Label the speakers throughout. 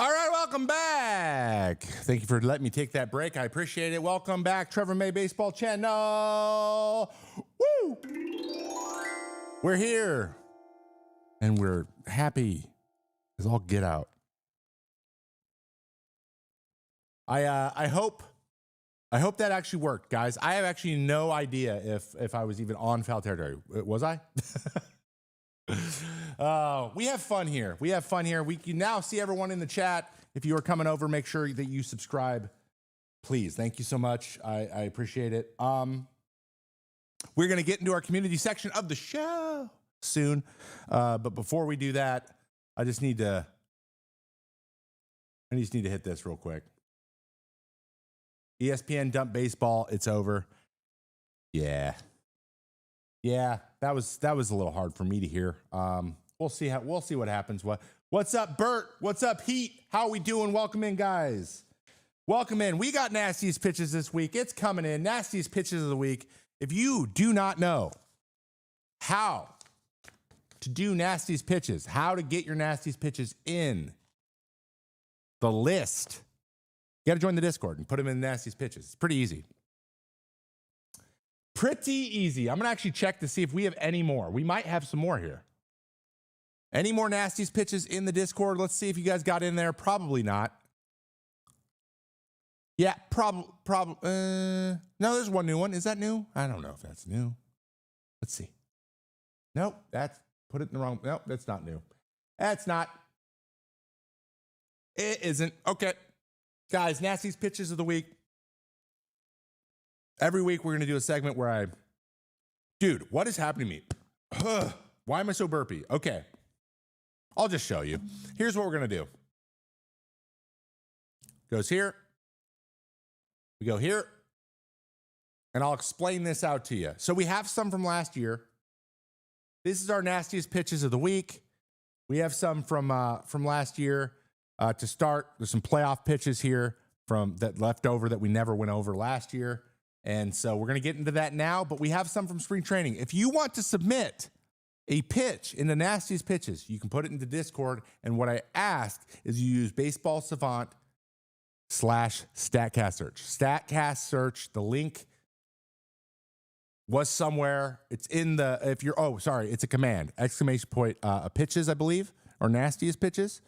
Speaker 1: All right, welcome back. Thank you for letting me take that break. I appreciate it. Welcome back, Trevor May Baseball Channel. Woo! We're here, and we're happy as all get out. I hope that actually worked, guys. I have actually no idea if I was even on foul territory. Was I? We have fun here. We can now see everyone in the chat. If you are coming over, make sure that you subscribe, please. Thank you so much. I appreciate it. We're going to get into our community section of the show soon. But before we do that, I just need to hit this real quick. ESPN dumped baseball. It's over. Yeah, that was a little hard for me to hear. We'll see what happens. What's up, Bert? What's up, Heat? How are we doing? Welcome in, guys. Welcome in. We got Nastiest Pitches this week. It's coming in. Nastiest Pitches of the week. If you do not know how to do Nastiest Pitches, how to get your Nastiest Pitches in the list, you got to join the Discord and put them in the Nastiest Pitches. It's pretty easy. Pretty easy. I'm going to actually check to see if we have any more. We might have some more here. Any more Nastiest Pitches in the Discord? Let's see if you guys got in there. Probably not. Yeah, probably. No, there's one new one. Is that new? I don't know if that's new. Let's see. Nope, put it in the wrong. Nope, that's not new. That's not. It isn't. Okay. Guys, Nastiest Pitches of the week. Every week we're going to do a segment where dude, what is happening to me? Why am I so burpy? Okay. I'll just show you. Here's what we're going to do. Goes here. We go here. And I'll explain this out to you. So we have some from last year. This is our Nastiest Pitches of the week. We have some from last year. To start, there's some playoff pitches here from that left over that we never went over last year. And so we're going to get into that now, but we have some from spring training. If you want to submit a pitch in the Nastiest Pitches, you can put it into Discord. And what I ask is you use Baseball Savant /StatCast Search. StatCast Search, the link was somewhere. It's in the, it's a command, ! Pitches, I believe, or Nastiest Pitches.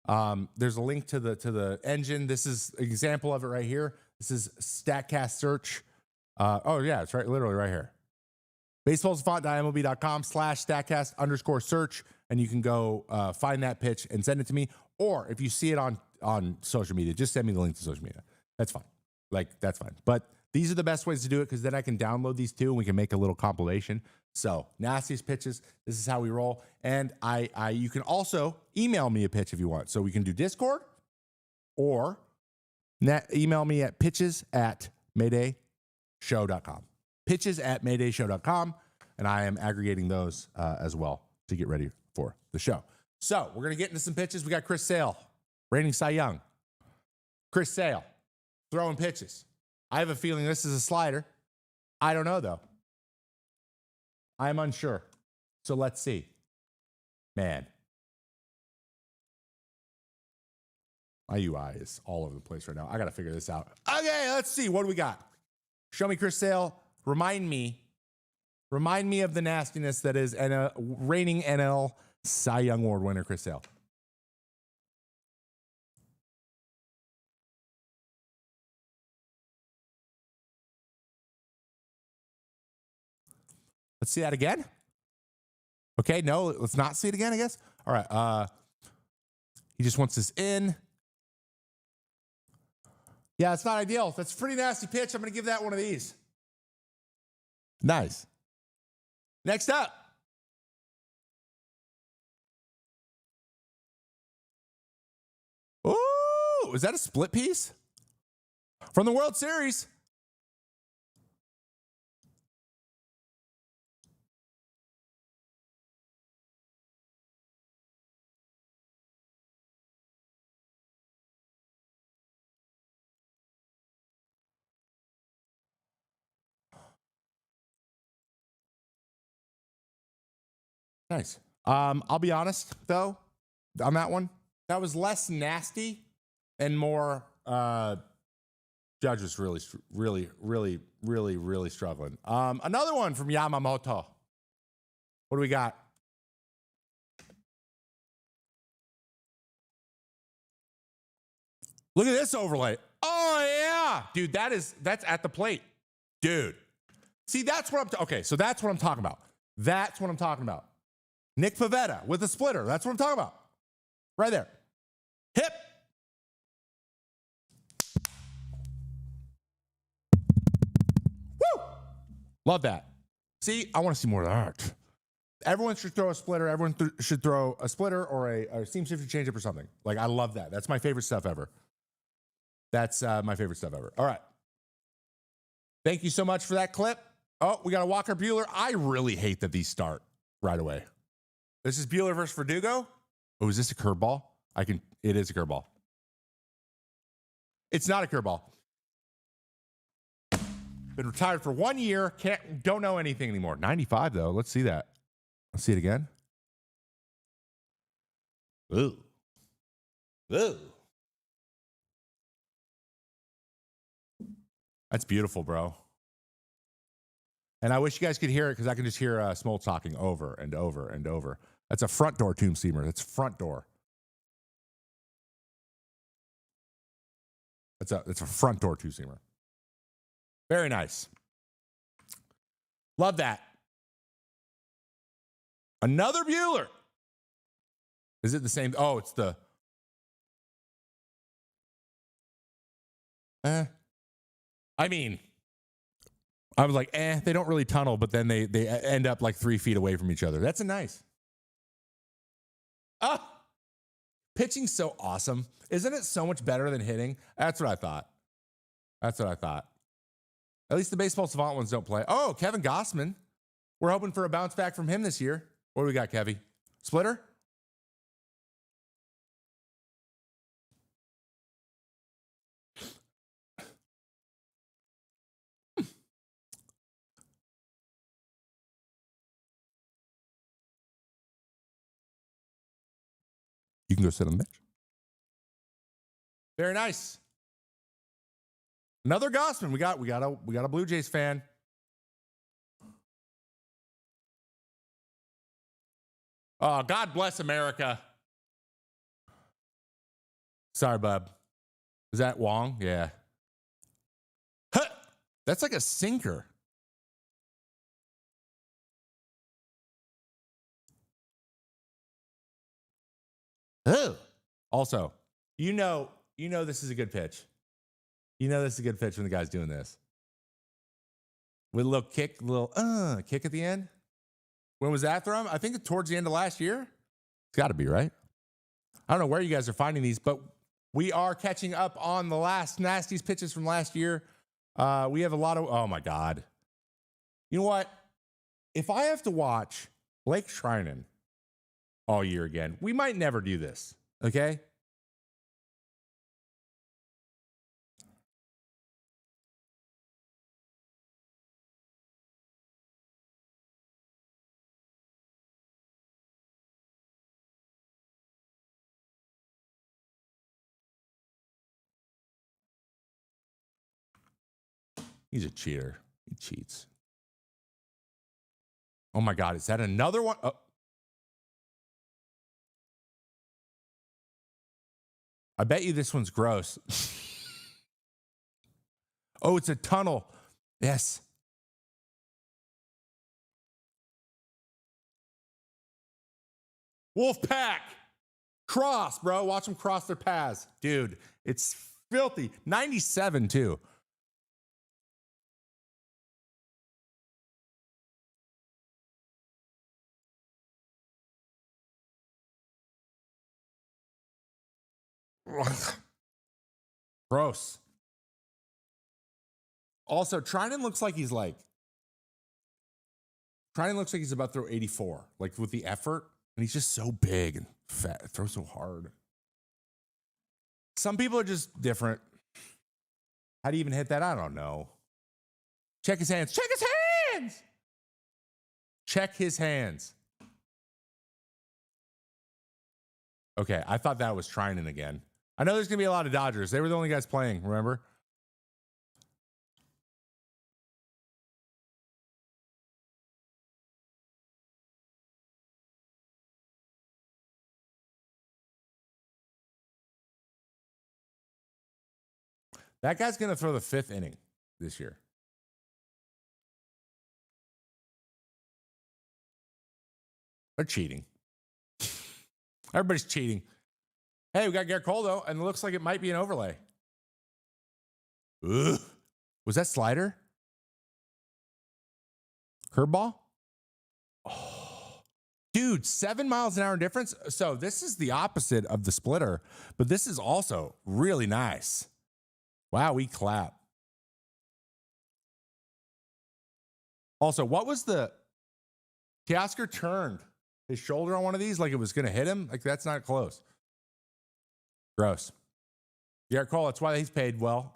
Speaker 1: There's a link to the engine. This is an example of it right here. This is StatCast Search. It's right, literally right here. baseballsfont.mlb.com /StatCast_search, and you can go find that pitch and send it to me. Or if you see it on social media, just send me the link to social media. That's fine. That's fine. But these are the best ways to do it because then I can download these too and we can make a little compilation. So Nastiest Pitches, this is how we roll. And you can also email me a pitch if you want. So we can do Discord or email me at pitches@maydayshow.com. Pitches@maydayshow.com. And I am aggregating those as well to get ready for the show. So we're going to get into some pitches. We got Chris Sale, reigning Cy Young. Chris Sale, throwing pitches. I have a feeling this is a slider. I don't know, though. I'm unsure. So let's see. Man. My UI is all over the place right now. I got to figure this out. Okay, let's see. What do we got? Show me Chris Sale. Remind me of the nastiness that is reigning NL Cy Young Award winner Chris Sale. Let's see that again. Okay, no, let's not see it again, I guess. All right. He just wants this in. Yeah, it's not ideal. That's a pretty nasty pitch. I'm going to give that one of these. Nice. Next up. Ooh, is that a split piece? From the World Series. Nice. I'll be honest, though, on that one. That was less nasty and more. Judge was really struggling. Another one from Yamamoto. What do we got? Look at this overlay. Oh yeah, dude, that's at the plate, dude. See, that's what okay. So that's what I'm talking about. That's what I'm talking about. Nick Pivetta with a splitter. That's what I'm talking about. Right there. Hip. Woo! Love that. See, I want to see more of that. Everyone should throw a splitter. Everyone should throw a splitter or a seam shifter change up or something. Like, I love that. That's my favorite stuff ever. That's my favorite stuff ever. All right. Thank you so much for that clip. Oh, we got a Walker Buehler. I really hate that these start right away. This is Buehler versus Verdugo. Oh, is this a curveball? It is a curveball. It's not a curveball. Been retired for 1 year. Don't know anything anymore. 95 though. Let's see that. Let's see it again. Ooh. Ooh. That's beautiful, bro. And I wish you guys could hear it because I can just hear Smoltz talking over and over and over. That's a front door tomb steamer. That's front door. That's a front door tomb steamer. Very nice. Love that. Another Buehler. Is it the same? Oh, it's the. I mean, I was like, they don't really tunnel, but then they end up like 3 feet away from each other. That's a nice. Pitching's so awesome. Isn't it so much better than hitting? That's what I thought. At least the baseball savant ones don't play. Oh, Kevin Gossman. We're hoping for a bounce back from him this year. What do we got, Kevy? Splitter? You can go sit on the bench. Very nice. Another Gossman. We got a Blue Jays fan. Oh, God bless America. Sorry, bub. Is that Wong? Yeah. Huh! That's like a sinker. Oh. Also, you know this is a good pitch. You know this is a good pitch when the guy's doing this. With a little kick, kick at the end. When was that from? I think towards the end of last year. It's got to be, right? I don't know where you guys are finding these, but we are catching up on the last Nastiest Pitches from last year. We have a lot of, oh my God. You know what? If I have to watch Blake Treinen all year again, we might never do this, okay? He's a cheater. He cheats. Oh my God, is that another one? Oh. I bet you this one's gross. Oh, it's a tunnel. Yes. Wolfpack. Cross, bro. Watch them cross their paths. Dude, it's filthy. 97, too. Gross. Also, Treinen looks like he's about to throw 84, like with the effort. And he's just so big and fat. Throws so hard. Some people are just different. How do you even hit that? I don't know. Check his hands. Check his hands. Check his hands. Okay, I thought that was Treinen again. I know there's going to be a lot of Dodgers. They were the only guys playing, remember? That guy's going to throw the 5th inning this year. They're cheating. Everybody's cheating. Hey, we got Garrett Cole, though, and it looks like it might be an overlay. Ugh. Was that slider? Curveball? Oh. Dude, 7 miles an hour difference. So this is the opposite of the splitter, but this is also really nice. Wow, we clap. Also, what was the... Teoscar turned his shoulder on one of these like it was going to hit him. Like, that's not close. Gross. Garrett Cole, that's why he's paid well.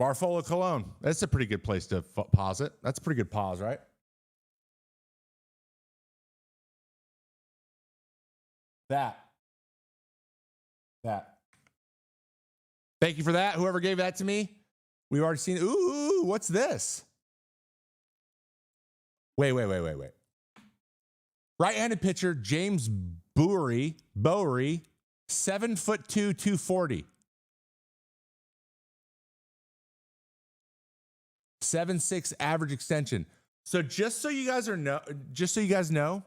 Speaker 1: Barfola Cologne. That's a pretty good place to pause it. That's a pretty good pause, right? That. Thank you for that. Whoever gave that to me. We've already seen. Ooh, what's this? Wait. Right-handed pitcher James Bowery, 7'2", 240. 7'6" average extension. So just so you guys know,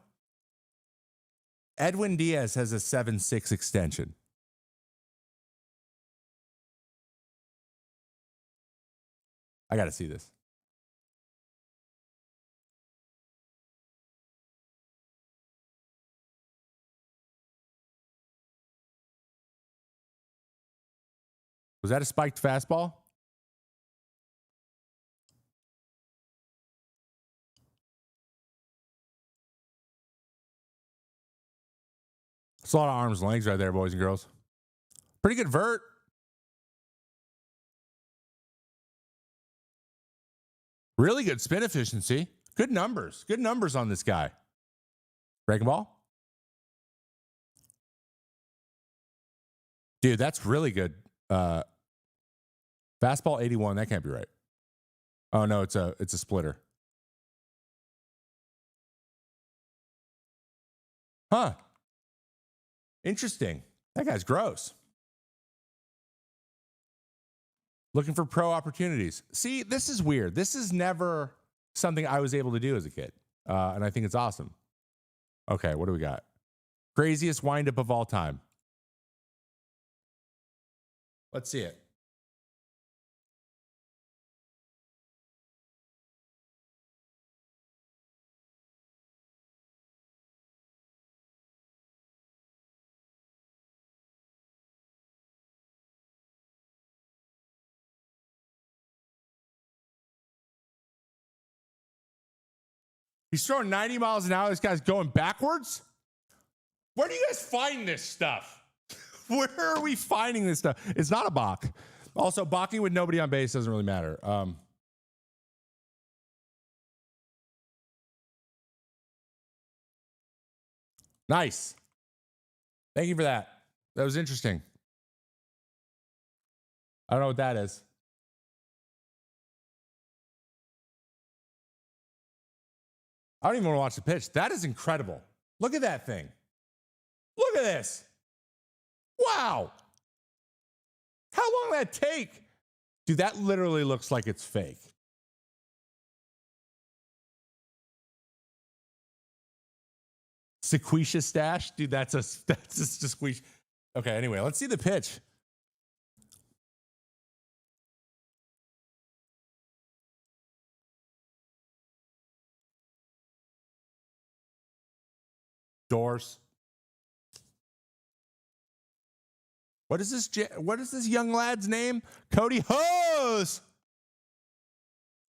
Speaker 1: Edwin Diaz has a 7'6" extension. I got to see this. Was that a spiked fastball? It's a lot of arms and legs right there, boys and girls. Pretty good vert. Really good spin efficiency. Good numbers. Good numbers on this guy. Breaking ball. Dude, that's really good. Fastball 81. That can't be right. Oh no, it's a splitter. Huh. Interesting. That guy's gross. Looking for pro opportunities. See, this is weird. This is never something I was able to do as a kid. And I think it's awesome. Okay, what do we got? Craziest windup of all time. Let's see it. He's throwing 90 miles an hour. This guy's going backwards. Where do you guys find this stuff? Where are we finding this stuff? It's not a balk. Also, balking with nobody on base doesn't really matter. Nice. Thank you for that. That was interesting. I don't know what that is. I don't even want to watch the pitch. That is incredible. Look at that thing. Look at this. Wow. How long did that take? Dude, that literally looks like it's fake. Sequisha stash? Dude, that's a squeeze. Okay, anyway, let's see the pitch. Doors. What is this young lad's name? Cody Hose.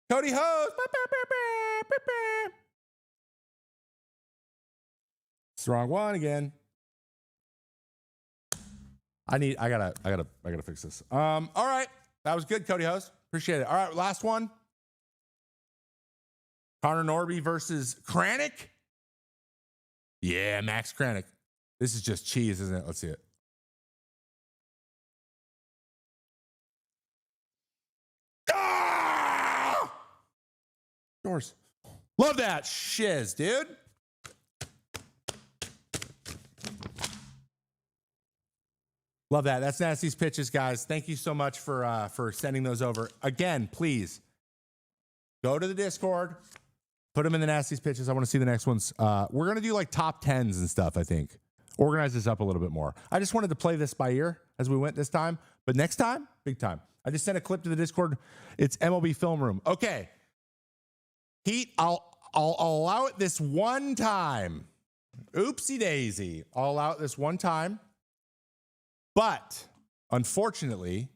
Speaker 1: Cody Hose. It's the wrong one again. I gotta fix this. All right. That was good, Cody Hose. Appreciate it. All right, last one. Connor Norby versus Kranick. Yeah, Max Kranick. This is just cheese, isn't it? Let's see it. Ah! Yours. Love that shiz, dude. Love that. That's Nastiest Pitches, guys. Thank you so much for sending those over. Again, please go to the Discord, put them in the Nastiest Pitches. I want to see the next ones. We're going to do like top 10s and stuff, I think. Organize this up a little bit more. I just wanted to play this by ear as we went this time, but next time, big time. I just sent a clip to the Discord. It's MLB Film Room. Okay. Heat, I'll allow it this one time. Oopsie daisy. I'll allow it this one time. But unfortunately,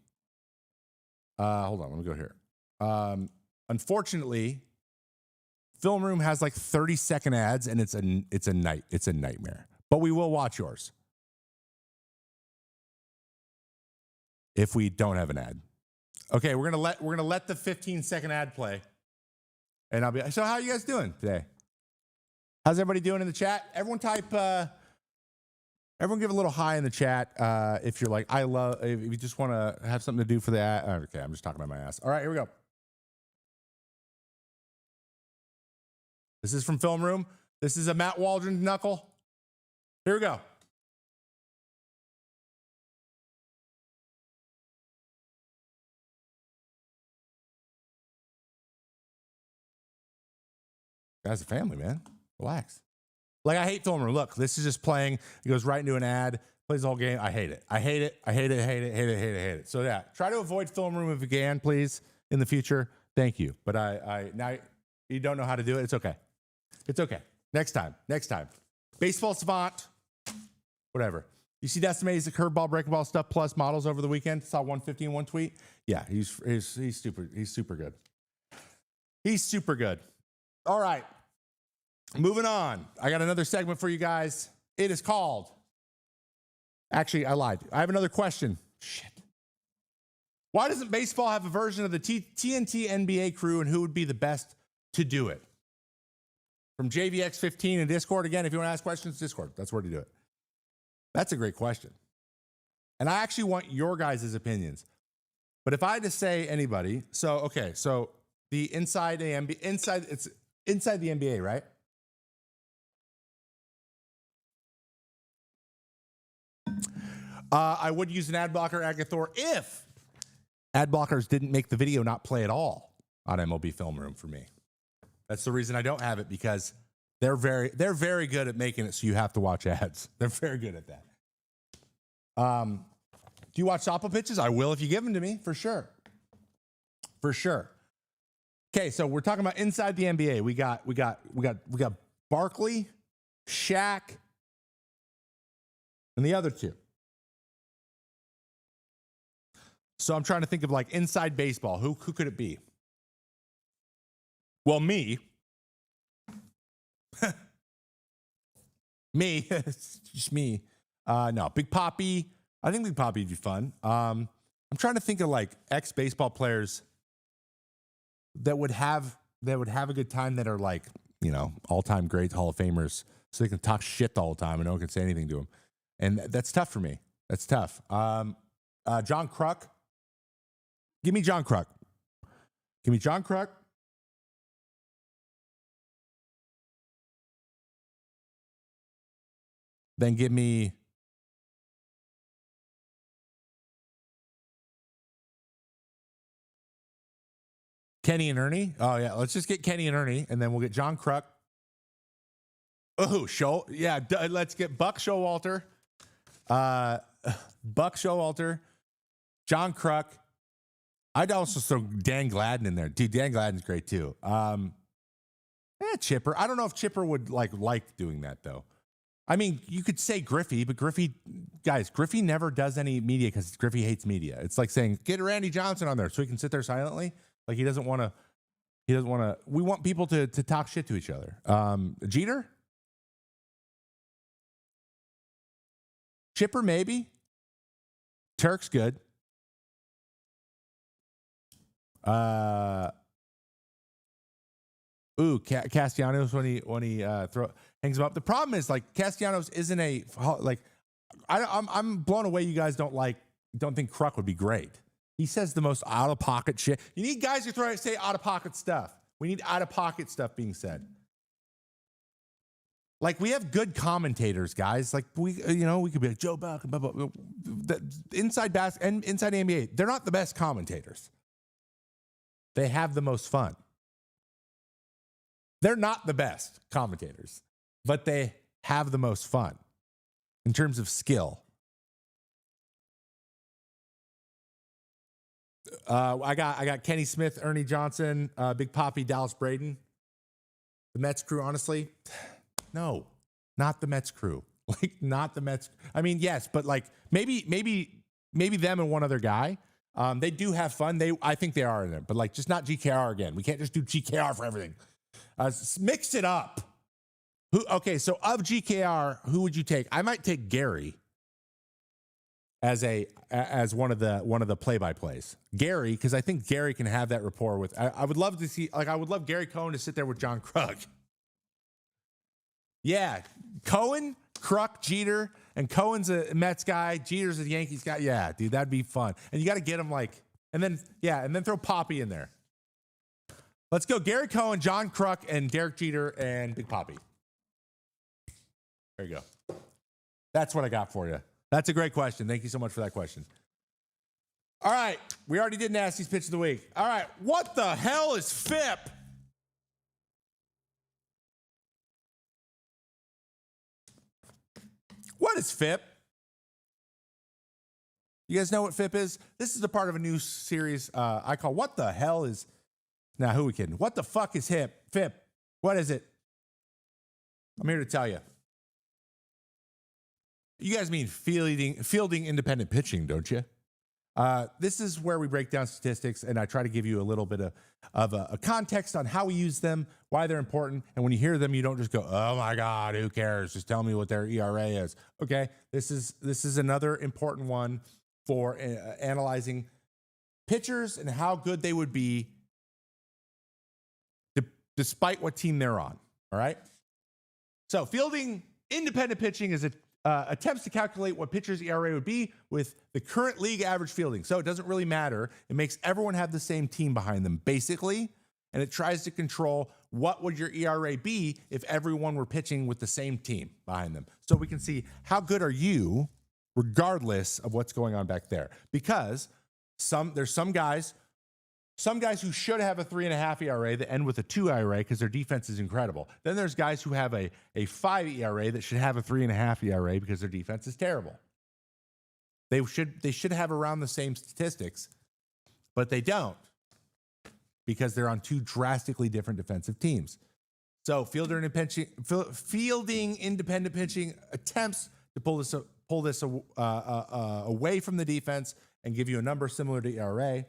Speaker 1: hold on, let me go here. Unfortunately, Film Room has like 30-second ads, and it's a nightmare. But we will watch yours if we don't have an ad. Okay, we're gonna let the 15-second ad play, and I'll be. So how are you guys doing today? How's everybody doing in the chat? Everyone type. Everyone give a little hi in the chat if you're like, if you just want to have something to do for the ad. Okay, I'm just talking about my ass. All right, here we go. This is from Film Room. This is a Matt Waldron knuckle. Here we go. Guys, a family, man. Relax. Like, I hate Film Room. Look, this is just playing. It goes right into an ad. Plays the whole game. I hate it. I hate it. I hate it. Hate it. Hate it. Hate it. Hate it. So yeah, try to avoid Film Room if you can, please, in the future. Thank you. But I now you don't know how to do it. It's okay. It's okay. Next time. Next time. Baseball Savant. Whatever. You see that's amazing curveball, breaking ball stuff plus models over the weekend. Saw 150 in one tweet. Yeah, he's super. He's super good. He's super good. All right. Moving on. I got another segment for you guys. It is called. Actually, I lied. I have another question. Shit. Why doesn't baseball have a version of the TNT NBA crew, and who would be the best to do it? From JVX15 in Discord. Again, if you want to ask questions, Discord. That's where to do it. That's a great question. And I actually want your guys' opinions. But if I had to say anybody, so the inside the NBA, right? I would use an ad blocker, Agathor, if ad blockers didn't make the video not play at all on MLB Film Room for me. That's the reason I don't have it, because they're very good at making it so you have to watch ads. They're very good at that. Do you watch softball pitches? I will if you give them to me, for sure. For sure. Okay, so we're talking about inside the NBA. We got Barkley, Shaq, and the other two. So I'm trying to think of like inside baseball. Who could it be? Well, me. Me. It's just me. No, Big Papi. I think Big Papi would be fun. I'm trying to think of like ex-baseball players that would have a good time, that are like, you know, all-time great Hall of Famers, so they can talk shit all the time and no one can say anything to them. And that's tough for me. That's tough. John Kruk. Give me John Kruk. Give me John Kruk. Then give me Kenny and Ernie. Oh, yeah. Let's just get Kenny and Ernie, and then we'll get John Kruk. Oh, yeah, let's get Buck Showalter. Buck Showalter. John Kruk. I'd also throw Dan Gladden in there. Dude, Dan Gladden's great, too. Chipper. I don't know if Chipper would like doing that, though. I mean, you could say Griffey, but Griffey never does any media because Griffey hates media. It's like saying, get Randy Johnson on there so he can sit there silently. Like, he doesn't want to. We want people to talk shit to each other. Jeter? Chipper, maybe. Turk's good. Castellanos when he hangs him up. The problem is like Castellanos isn't a like. I'm blown away. You guys don't think Kruk would be great. He says the most out of pocket shit. You need guys who say out of pocket stuff. We need out of pocket stuff being said. Like we have good commentators, guys. Like we could be like Joe Buck, blah, blah, blah. Inside basketball and inside the NBA. They're not the best commentators. They have the most fun. They're not the best commentators, but they have the most fun in terms of skill. I got Kenny Smith, Ernie Johnson, Big Papi, Dallas Braden. The Mets crew, honestly, no, not the Mets crew. Like not the Mets. I mean, yes, but like maybe them and one other guy. They do have fun. I think they are in there, but like just not GKR again. We can't just do GKR for everything. Mix it up. Okay, so of GKR, who would you take? I might take Gary as one of the play-by-plays. Gary, because I think Gary can have that rapport with. I would love to see. Like I would love Gary Cohen to sit there with John Kruk. Yeah, Cohen, Kruk, Jeter, and Cohen's a Mets guy. Jeter's a Yankees guy. Yeah, dude, that'd be fun. And you got to get him like, and then throw Papi in there. Let's go Gary Cohen, John Kruk, and Derek Jeter, and Big Papi. There you go. That's what I got for you. That's a great question. Thank you so much for that question. All right. We already did Nastiest Pitch of the Week. All right. What the hell is FIP? What is FIP? You guys know what FIP is? This is a part of a new series I call What the Hell is... Now, who are we kidding? What the fuck is FIP? What is it? I'm here to tell you. You guys mean fielding independent pitching, don't you? This is where we break down statistics, and I try to give you a little bit of a context on how we use them, why they're important, and when you hear them, you don't just go, "Oh my God, who cares? Just tell me what their ERA is." Okay, this is another important one for analyzing pitchers and how good they would be despite what team they're on. All right. So fielding independent pitching is attempts to calculate what pitcher's ERA would be with the current league average fielding. So it doesn't really matter. It makes everyone have the same team behind them, basically. And it tries to control what would your ERA be if everyone were pitching with the same team behind them. So we can see how good are you regardless of what's going on back there. Because there's some guys who should have a 3.5 ERA that end with a 2 ERA because their defense is incredible. Then there's guys who have a 5 ERA that should have a 3.5 ERA because their defense is terrible. They should have around the same statistics, but they don't because they're on two drastically different defensive teams. So fielding independent pitching attempts to pull this away from the defense and give you a number similar to ERA.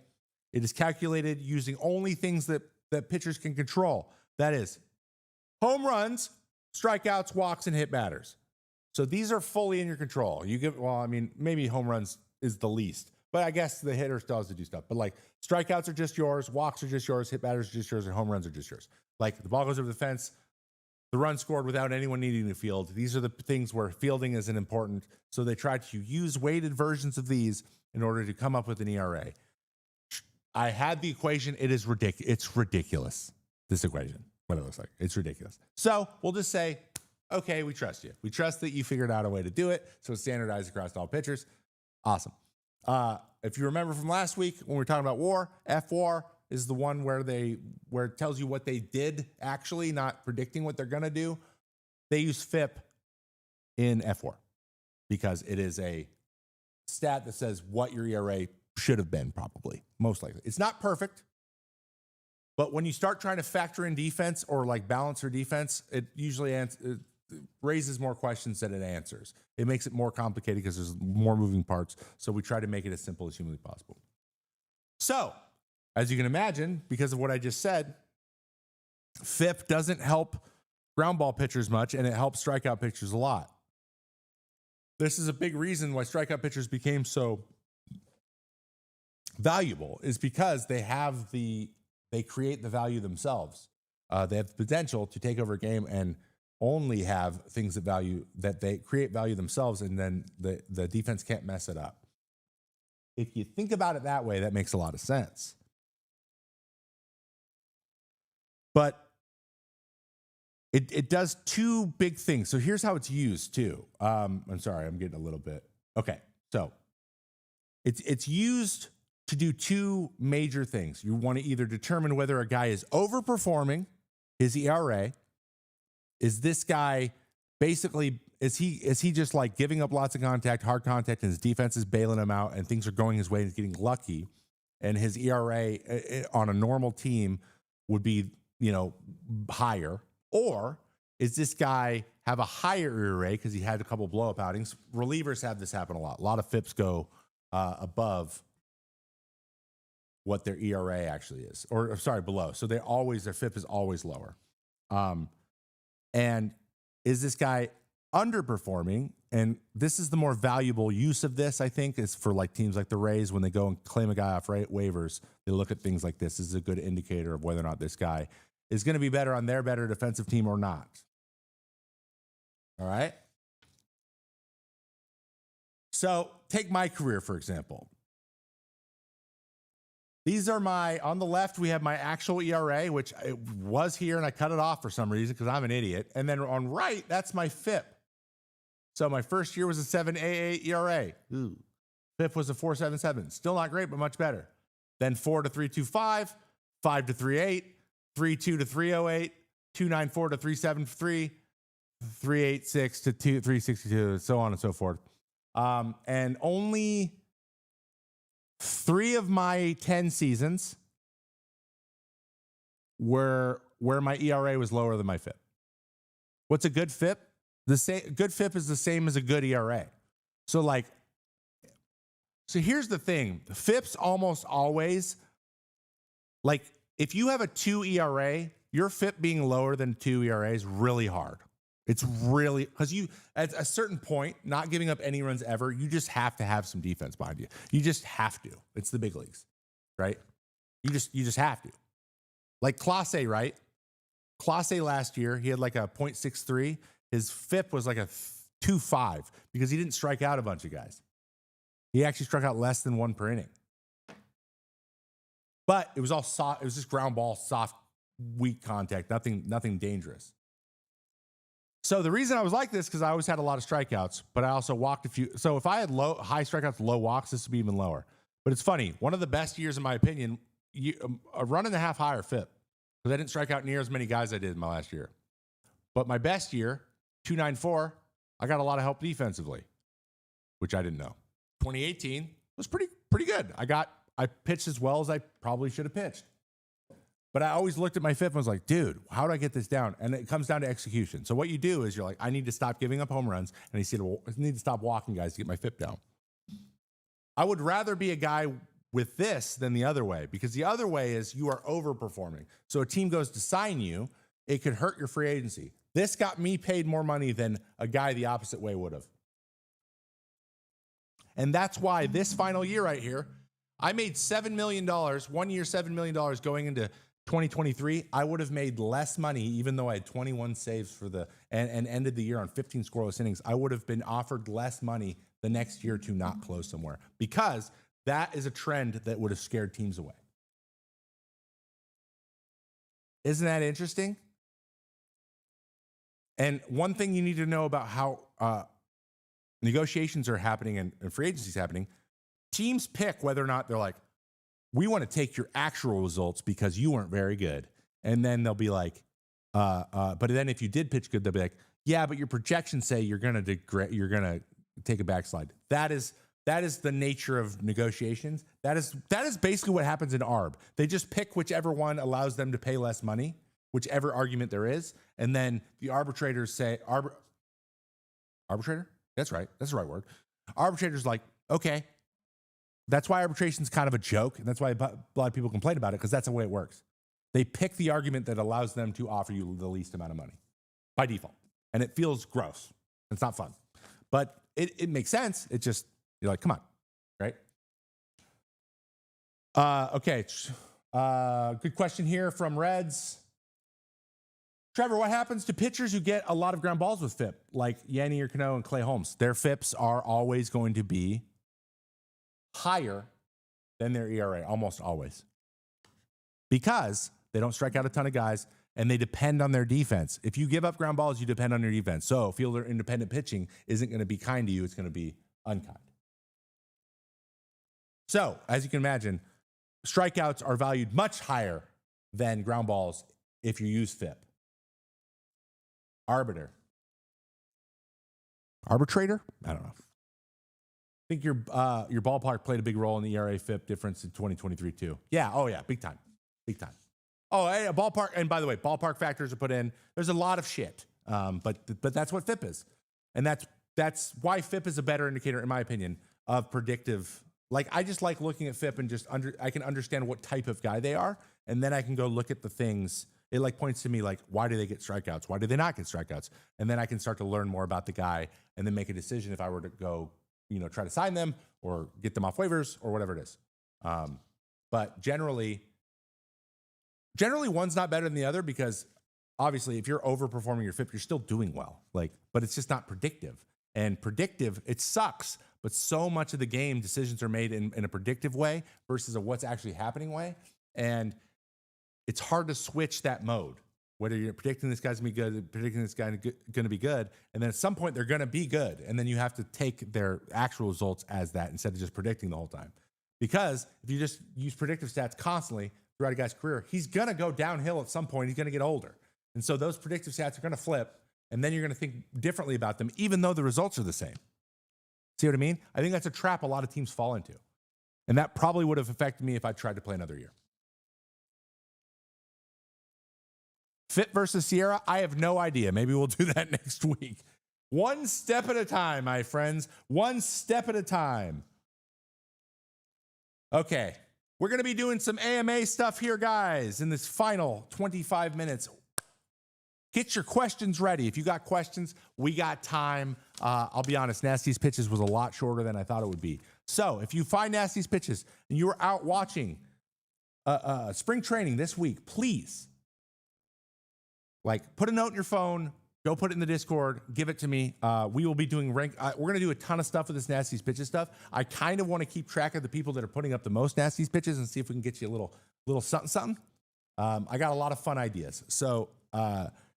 Speaker 1: It is calculated using only things that pitchers can control. That is home runs, strikeouts, walks, and hit batters. So these are fully in your control. Maybe home runs is the least, but I guess the hitter still has to do stuff. But like strikeouts are just yours, walks are just yours, hit batters are just yours, and home runs are just yours. Like the ball goes over the fence, the run scored without anyone needing to field. These are the things where fielding isn't important. So they try to use weighted versions of these in order to come up with an ERA. I had the equation. It is ridiculous. It's ridiculous. This equation, what it looks like. It's ridiculous. So we'll just say, okay, we trust you. We trust that you figured out a way to do it. So it's standardized across all pitchers. Awesome. If you remember from last week when we were talking about WAR, F-WAR is the one where it tells you what they did actually, not predicting what they're going to do. They use FIP in F-WAR because it is a stat that says what your ERA should have been, probably, most likely. It's not perfect, but when you start trying to factor in defense or like balance your defense, it usually it raises more questions than it answers. It makes it more complicated because there's more moving parts. So we try to make it as simple as humanly possible. So, as you can imagine, because of what I just said, FIP doesn't help ground ball pitchers much, and it helps strikeout pitchers a lot. this is a big reason why strikeout pitchers became so valuable, is because they create the value themselves. They have the potential to take over a game and only have things that they create value themselves, and then the defense can't mess it up. If you think about it that way, that makes a lot of sense. But it does two big things. So here's how it's used too. I'm sorry, I'm getting a little bit. Okay, so it's used to do two major things. You want to either determine whether a guy is overperforming his ERA. Is this guy basically, is he just like giving up lots of hard contact, and his defense is bailing him out and things are going his way and he's getting lucky, and his ERA on a normal team would be, higher? Or is this guy have a higher ERA because he had a couple blow up outings? Relievers have this happen a lot. A lot of FIPs go above what their ERA actually is, or sorry, below. So their FIP is always lower. And is this guy underperforming? And this is the more valuable use of this, I think, is for like teams like the Rays. When they go and claim a guy off waivers, they look at things like this. This is a good indicator of whether or not this guy is going to be better on their better defensive team or not. All right. So take my career, for example. These are on the left, we have my actual ERA, which it was here and I cut it off for some reason because I'm an idiot. And then on right, that's my FIP. So my first year was a 7.88 ERA. Ooh. FIP was a 4.77. Still not great, but much better. Then 4 to 3.25, 5 to 3.8, 3.2 to 3.08, 2.94 to 3.73, 3.86 to 3.62, so on and so forth. And only 3 of my 10 seasons were where my ERA was lower than my FIP. What's a good FIP? Good FIP is the same as a good ERA. So here's the thing. FIPs almost always, like if you have a 2 ERA, your FIP being lower than 2 ERA is really hard. It's really, because you, at a certain point, not giving up any runs ever, you just have to have some defense behind you. You just have to. It's the big leagues, right? You just have to. Like Clase, right? Clase last year, he had like a 0.63. His FIP was like a 2.5 because he didn't strike out a bunch of guys. He actually struck out less than 1 per inning. But it was all soft. It was just ground ball, soft, weak contact, nothing dangerous. So the reason I was like this, because I always had a lot of strikeouts, but I also walked a few. So if I had high strikeouts, low walks, this would be even lower. But it's funny. One of the best years, in my opinion, a run and a half higher FIP, because I didn't strike out near as many guys I did in my last year. But my best year, 2.94, I got a lot of help defensively, which I didn't know. 2018 was pretty good. I pitched as well as I probably should have pitched. But I always looked at my FIP and was like, dude, how do I get this down? And it comes down to execution. So what you do is you're like, I need to stop giving up home runs, and I need to stop walking guys to get my FIP down. I would rather be a guy with this than the other way, because the other way is you are overperforming. So a team goes to sign you, it could hurt your free agency. This got me paid more money than a guy the opposite way would have. And that's why this final year right here, I made $7 million, 1 year, $7 million going into 2023. I would have made less money, even though I had 21 saves and ended the year on 15 scoreless innings. I would have been offered less money the next year to not close somewhere, because that is a trend that would have scared teams away. Isn't that interesting? And one thing you need to know about how negotiations are happening and free agency is happening, teams pick whether or not they're like, we want to take your actual results because you weren't very good. And then they'll be like, but then if you did pitch good, they'll be like, yeah, but your projections say you're going to take a backslide. That is the nature of negotiations. That is basically what happens in ARB. They just pick whichever one allows them to pay less money, whichever argument there is. And then the arbitrators say, arbitrator? That's right. That's the right word. Arbitrator's like, okay. That's why arbitration is kind of a joke, and that's why a lot of people complain about it, because that's the way it works. They pick the argument that allows them to offer you the least amount of money by default, and it feels gross. It's not fun, but it makes sense. It just, you're like, come on, right? Okay. Good question here from Reds. Trevor, what happens to pitchers who get a lot of ground balls with FIP, like Yanni or Cano and Clay Holmes? Their FIPs are always going to be higher than their ERA, almost always, because they don't strike out a ton of guys and they depend on their defense. If you give up ground balls, you depend on your defense. So fielder independent pitching isn't going to be kind to you. It's going to be unkind. So as you can imagine, strikeouts are valued much higher than ground balls if you use FIP. Arbitrator? I don't know. I think your ballpark played a big role in the ERA FIP difference in 2023 too. Yeah. Oh yeah. Big time. Big time. Oh, hey, a ballpark. And by the way, ballpark factors are put in. There's a lot of shit. But that's what FIP is. And that's why FIP is a better indicator, in my opinion, of predictive. Like, I just like looking at FIP and I can understand what type of guy they are. And then I can go look at the things. It like points to me like, why do they get strikeouts? Why do they not get strikeouts? And then I can start to learn more about the guy and then make a decision if I were to go, try to sign them or get them off waivers or whatever it is. But generally one's not better than the other, because obviously if you're overperforming your FIP, you're still doing well. But it's just not predictive. And predictive, it sucks. But so much of the game, decisions are made in a predictive way versus a what's actually happening way. And it's hard to switch that mode, whether you're predicting this guy's going to be good, predicting this guy's going to be good. And then at some point they're going to be good. And then you have to take their actual results as that instead of just predicting the whole time. Because if you just use predictive stats constantly throughout a guy's career, he's going to go downhill at some point. He's going to get older. And so those predictive stats are going to flip, and then you're going to think differently about them, even though the results are the same. See what I mean? I think that's a trap a lot of teams fall into. And that probably would have affected me if I tried to play another year. FIP versus Sierra, I have no idea. Maybe we'll do that next week. One step at a time, my friends. One step at a time. Okay. We're going to be doing some AMA stuff here, guys, in this final 25 minutes. Get your questions ready. If you got questions, we got time. I'll be honest, Nastiest Pitches was a lot shorter than I thought it would be. So if you find Nastiest Pitches and you are out watching spring training this week, please, put a note in your phone, go put it in the Discord, give it to me. We will be doing we're going to do a ton of stuff with this Nastiest Pitches stuff. I kind of want to keep track of the people that are putting up the most Nastiest Pitches and see if we can get you a little something. I of lot of fun ideas. So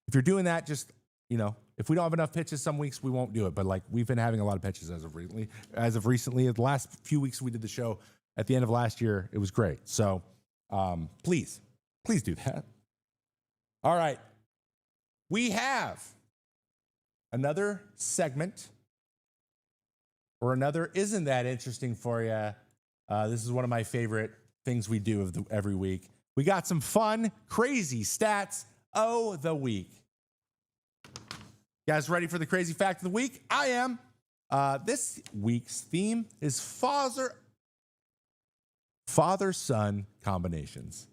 Speaker 1: if you're doing that, just, if we don't have enough pitches some weeks, we won't do it. But we've been having a lot of pitches as of recently. The last few weeks we did the show at the end of last year, it was great. So please do that. All right. We have another segment or another isn't that interesting for you. This is one of my favorite things we do every week. We got some fun, crazy stats of the week. You guys ready for the crazy fact of the week? I am. This week's theme is father-son combinations.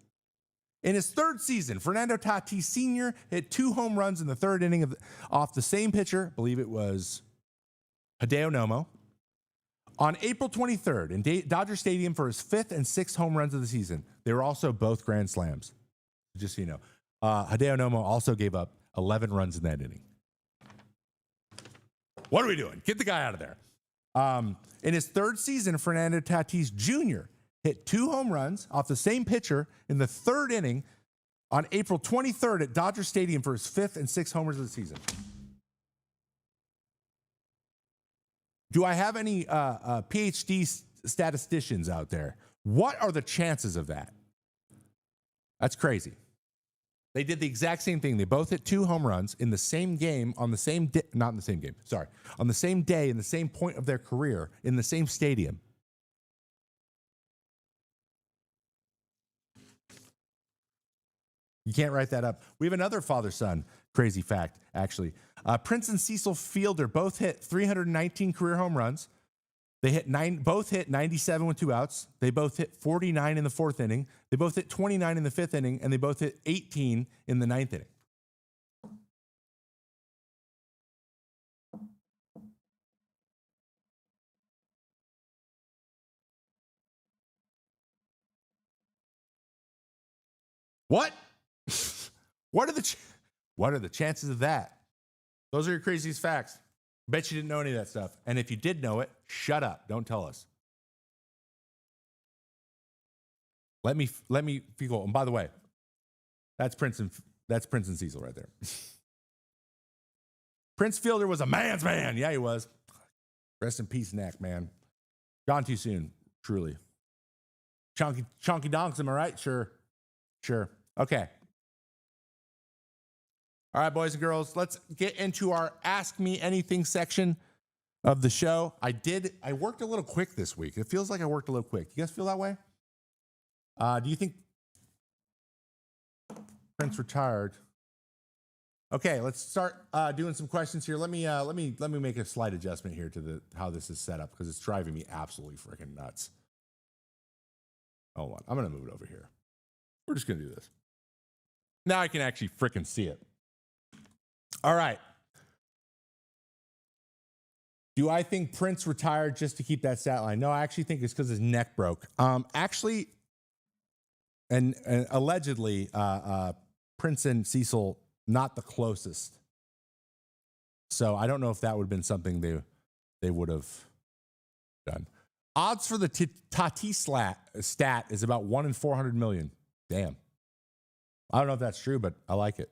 Speaker 1: In his third season, Fernando Tatis Sr. hit 2 home runs in the third inning off the same pitcher, I believe it was Hideo Nomo, on April 23rd in Dodger Stadium for his 5th and 6th home runs of the season. They were also both grand slams, just so you know. Hideo Nomo also gave up 11 runs in that inning. What are we doing? Get the guy out of there. In his third season, Fernando Tatis Jr. hit 2 home runs off the same pitcher in the third inning on April 23rd at Dodger Stadium for his 5th and 6th homers of the season. Do I have any PhD statisticians out there? What are the chances of that? That's crazy. They did the exact same thing. They both hit 2 home runs in the same game on the same not in the same game. Sorry. On the same day in the same point of their career in the same stadium. You can't write that up. We have another father-son crazy fact, actually. Prince and Cecil Fielder both hit 319 career home runs. They both hit 97 with 2 outs. They both hit 49 in the 4th inning. They both hit 29 in the 5th inning, and they both hit 18 in the 9th inning. What? What are the chances of that? Those are your craziest facts. Bet you didn't know any of that stuff. And if you did know it, shut up. Don't tell us. Let me feel. And by the way, that's Prince and Cecil right there. Prince Fielder was a man's man. Yeah, he was. Rest in peace, Knack, man. Gone too soon, truly. Chonky donks, am I right? Sure. Okay. All right, boys and girls, let's get into our Ask Me Anything section of the show. I worked a little quick this week. It feels like I worked a little quick. You guys feel that way? Do you think Prince retired? Okay, let's start doing some questions here. Let me make a slight adjustment here to how this is set up because it's driving me absolutely freaking nuts. Hold on, I'm gonna move it over here. We're just gonna do this. Now I can actually freaking see it. All right. Do I think Prince retired just to keep that stat line? No, I actually think it's because his neck broke. Actually, and allegedly, Prince and Cecil not the closest. So I don't know if that would have been something they would have done. Odds for the Tatis stat is about 1 in 400 million. Damn. I don't know if that's true, but I like it.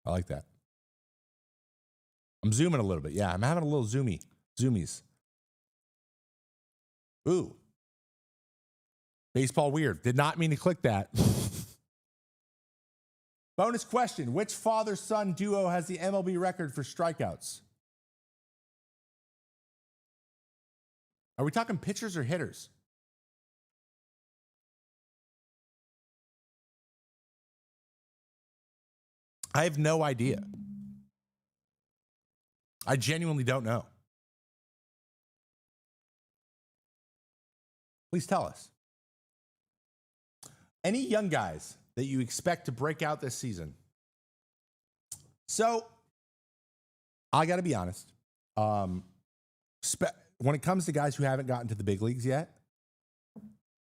Speaker 1: I like that. I'm zooming a little bit. Yeah, I'm having a little zoomies. Ooh. Baseball weird. Did not mean to click that. Bonus question. Which father-son duo has the MLB record for strikeouts? Are we talking pitchers or hitters? I have no idea. I genuinely don't know. Please tell us. Any young guys that you expect to break out this season? So, I got to be honest. When it comes to guys who haven't gotten to the big leagues yet,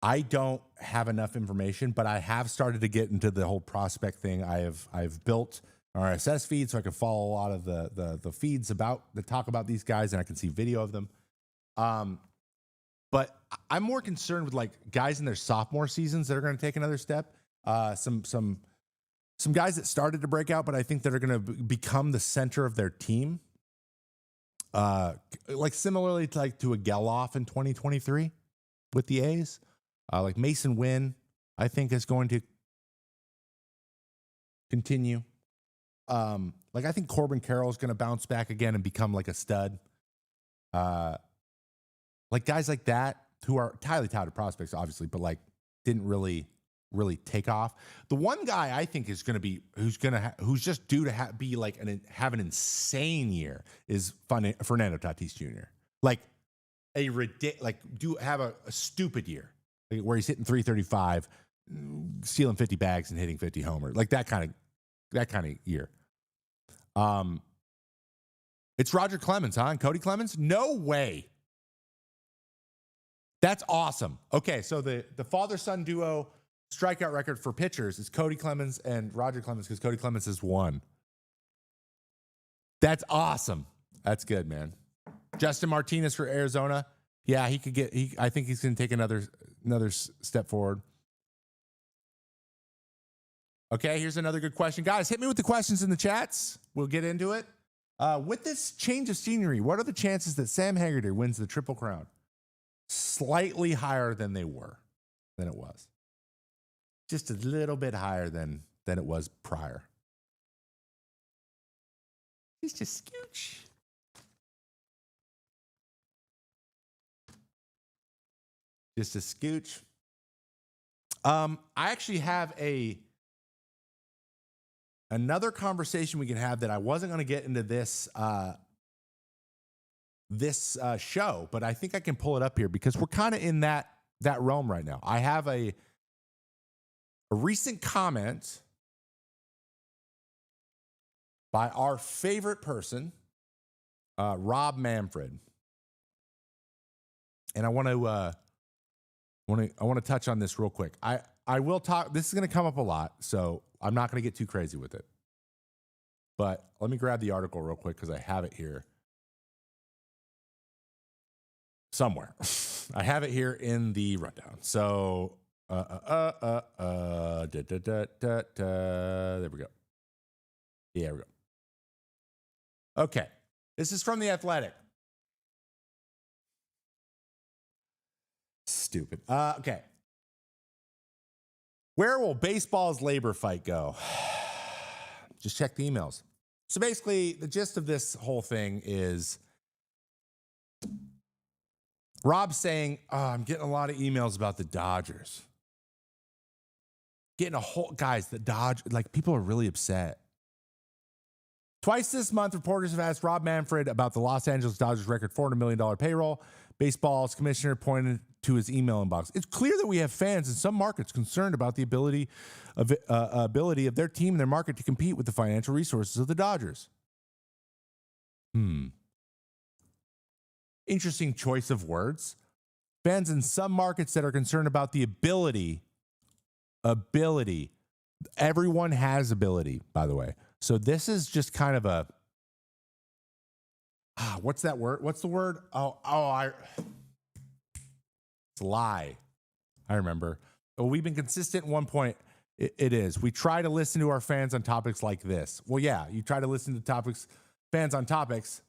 Speaker 1: I don't have enough information, but I have started to get into the whole prospect thing. I've built an RSS feed so I can follow a lot of the feeds that talk about these guys, and I can see video of them. But I'm more concerned with like guys in their sophomore seasons that are going to take another step. Some guys that started to break out, but I think that are going to become the center of their team. Like similarly to a Geloff in 2023 with the A's. Like Mason Wynn, I think is going to continue. Like I think Corbin Carroll is going to bounce back again and become like a stud. Like guys like that who are highly touted prospects, obviously, but like didn't really take off. The one guy I think is going to be who's just due to have an insane year is Fernando Tatis Jr. Like have a stupid year where he's hitting 335, stealing 50 bags and hitting 50 homers, like that kind of year. It's Roger Clemens, huh? And Cody Clemens? No way. That's awesome. Okay, so the father-son duo strikeout record for pitchers is Cody Clemens and Roger Clemens because Cody Clemens has won. That's awesome. That's good, man. Justin Martinez for Arizona. Yeah, he could get. I think he's going to take another step forward. Okay, here's another good question, guys. Hit me with the questions in the chats. We'll get into it. With this change of scenery, what are the chances that Sam Haggerty wins the Triple Crown? Slightly higher than it was. Just a little bit higher than it was prior. He's just scooch. Just a scooch. I actually have another conversation we can have that I wasn't going to get into this show, but I think I can pull it up here because we're kind of in that realm right now. I have a recent comment by our favorite person, Rob Manfred. And I want to I want to touch on this real quick. I will talk. This is going to come up a lot, so I'm not going to get too crazy with it. But let me grab the article real quick because I have it here somewhere. I have it here in the rundown. So, there we go. Yeah, we go. Okay. This is from The Athletic. Stupid. Okay. Where will baseball's labor fight go? Just check the emails. So basically, the gist of this whole thing is Rob saying, I'm getting a lot of emails about the Dodgers. Guys, the Dodgers, like, people are really upset. Twice this month, reporters have asked Rob Manfred about the Los Angeles Dodgers' record $400 million payroll. Baseball's commissioner pointed to his email inbox. It's clear that we have fans in some markets concerned about the ability of their team and their market to compete with the financial resources of the Dodgers. Interesting choice of words. Fans in some markets that are concerned about the ability. Everyone has ability, by the way. So this is just kind of a, what's that word? What's the word? It's lie. I remember. Well, we've been consistent at one point. It is. We try to listen to our fans on topics like this. Well, yeah, you try to listen to fans on topics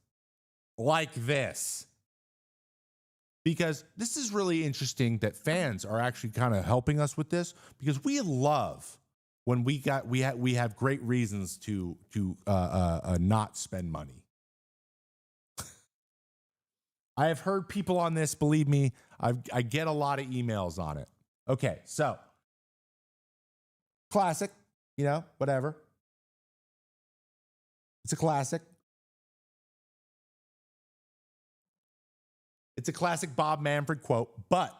Speaker 1: like this. Because this is really interesting that fans are actually kind of helping us with this, because we love when we have great reasons to not spend money. I have heard people on this, believe me, I get a lot of emails on it. Okay, so classic, whatever. It's a classic. It's a classic Bob Manfred quote, but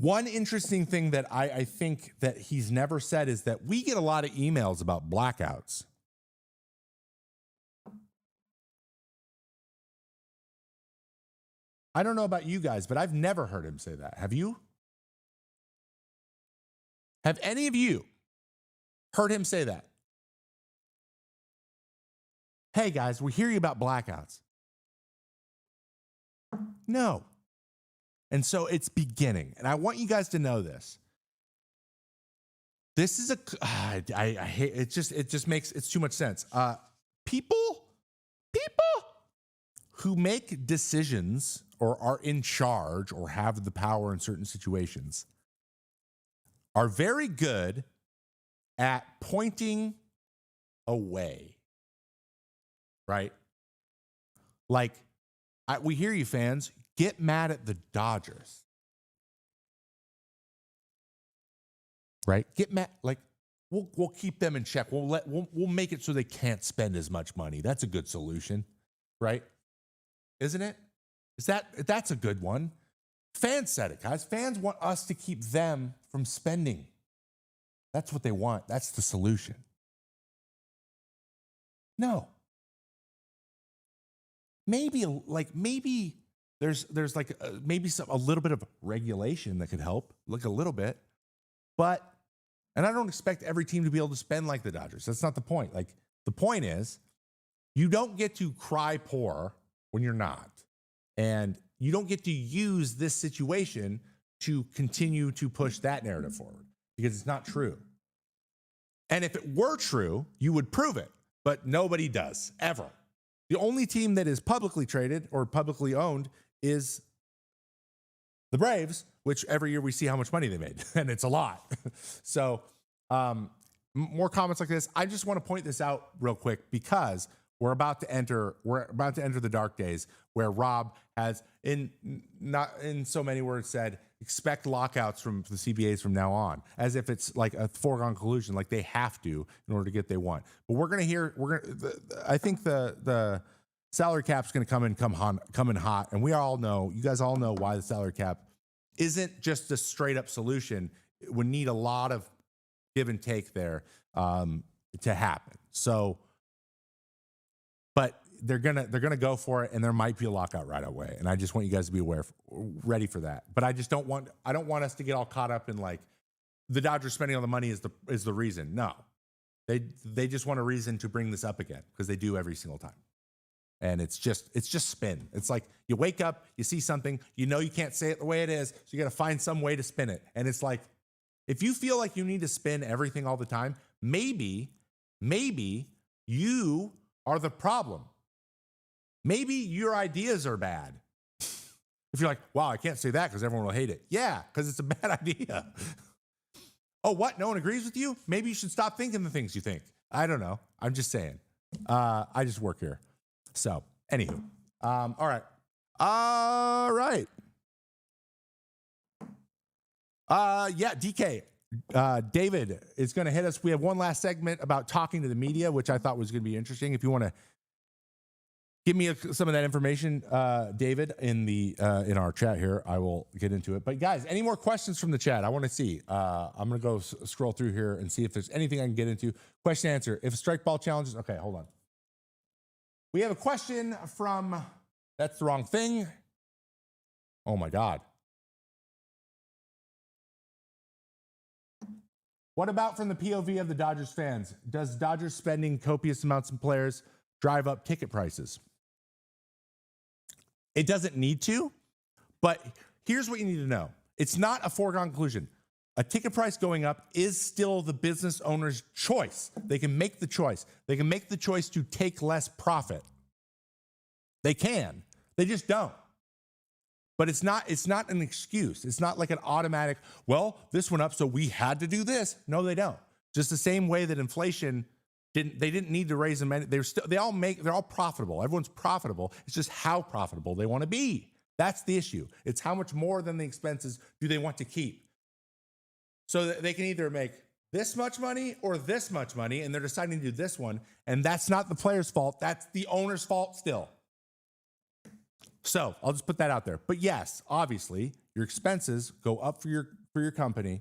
Speaker 1: one interesting thing that I think that he's never said is that we get a lot of emails about blackouts. I don't know about you guys, but I've never heard him say that. Have you? Have any of you heard him say that? Hey guys, we're hearing about blackouts. No. And so it's beginning. And I want you guys to know this. This is I hate it. Just makes it's too much sense. People who make decisions or are in charge or have the power in certain situations are very good at pointing away. Right? Like, we hear you, fans. Get mad at the Dodgers. Right? Get mad. Like, we'll keep them in check. We'll make it so they can't spend as much money. That's a good solution, right? Isn't it? That's a good one. Fans said it, guys. Fans want us to keep them from spending. That's what they want. That's the solution. No. Maybe there's like maybe a little bit of regulation that could help, like a little bit, and I don't expect every team to be able to spend like the Dodgers. That's not the point. Like, the point is, you don't get to cry poor when you're not, and you don't get to use this situation to continue to push that narrative forward, because it's not true. And if it were true, you would prove it, but nobody does ever. The only team that is publicly traded or publicly owned is the Braves, which every year we see how much money they made, and it's a lot. So more comments like this. I just want to point this out real quick, because we're about to enter the dark days where Rob has, not in so many words, said expect lockouts from the CBAs from now on, as if it's like a foregone conclusion, like they have to in order to get what they want. But I think the salary cap's going to come in hot, and you guys all know why the salary cap isn't just a straight up solution. It would need a lot of give and take there to happen. So, but they're gonna go for it, and there might be a lockout right away. And I just want you guys to be ready for that. But I don't want us to get all caught up in like the Dodgers spending all the money is the reason. No, they just want a reason to bring this up again because they do every single time. And it's just spin. It's like you wake up, you see something, you can't say it the way it is, so you got to find some way to spin it. And it's like, if you feel like you need to spin everything all the time, maybe you are the problem. Maybe your ideas are bad. If you're like, wow, I can't say that because everyone will hate it. Yeah, because it's a bad idea. Oh, what? No one agrees with you? Maybe you should stop thinking the things you think. I don't know. I'm just saying. I just work here. So, anywho. All right. Yeah, DK. David is going to hit us. We have one last segment about talking to the media, which I thought was going to be interesting. If you want to give me some of that information, David, in our chat here, I will get into it. But guys, any more questions from the chat? I want to see. I'm going to go scroll through here and see if there's anything I can get into. Question answer. If a strike ball challenges, okay, hold on. We have a question from, that's the wrong thing. Oh my God. What about from the POV of the Dodgers fans? Does Dodgers spending copious amounts of players drive up ticket prices? It doesn't need to, but here's what you need to know. It's not a foregone conclusion. A ticket price going up is still the business owner's choice. They can make the choice. They can make the choice to take less profit. They can. They just don't. But it's not an excuse. It's not like an automatic, well, this went up, so we had to do this. No, they don't. Just the same way that inflation they didn't need to raise them. They're all profitable. Everyone's profitable. It's just how profitable they want to be. That's the issue. It's how much more than the expenses do they want to keep. So that they can either make this much money or this much money, and they're deciding to do this one. And that's not the player's fault. That's the owner's fault still. So I'll just put that out there. But yes, obviously, your expenses go up for your company.